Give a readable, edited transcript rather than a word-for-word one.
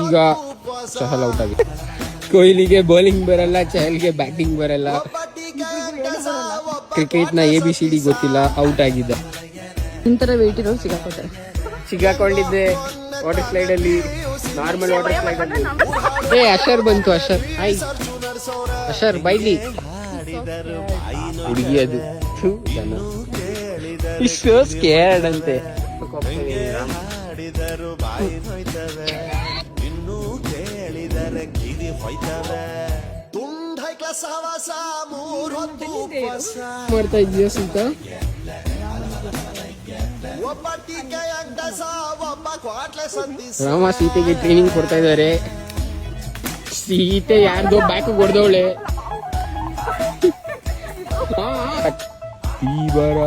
ಈಗ ಚಹಲ್ ಔಟ್ ಆಗಿದೆ. ಕೊಹ್ಲಿಗೆ ಬೌಲಿಂಗ್ ಬರಲ್ಲ, ಚಹಲ್ಗೆ ಬ್ಯಾಟಿಂಗ್ ಬರಲ್ಲ. ಕ್ರಿಕೆಟ್ನ ABCD ಗೊತ್ತಿಲ್ಲ, ಔಟ್ ಆಗಿದ್ದ. ಇಂತರ ವೇಟ್ ಇರೋ ಸಿಗಾಕೊಂಡಿದ್ದೆ ವಾಟರ್ ಸ್ಲೈಡ್ ಅಲ್ಲಿ, ನಾರ್ಮಲ್ ವಾಟರ್ ಸ್ಲೈಡ್ ಅಲ್ಲಿ. ಅಶರ್ ಬಂತು, ಅಶರ್ ಬೈಲಿ ಹುಡುಗಿ ಅದು ಇಷ್ಟು ಸ್ಕೇರ್ಡ್ ಅಂತೆ. ಮಾಡ್ತಾ ಇದೀಯ ಸೀತಾ? ರಾಮ ಸೀತೆಗೆ ಟ್ರೈನಿಂಗ್ ಕೊಡ್ತಾ ಇದಾರೆ. ಸೀತೆ ಯಾರ್ದೋ ಬ್ಯಾಕ್ ಹೊಡೆದವಳೆ. ಈ ಬಾರ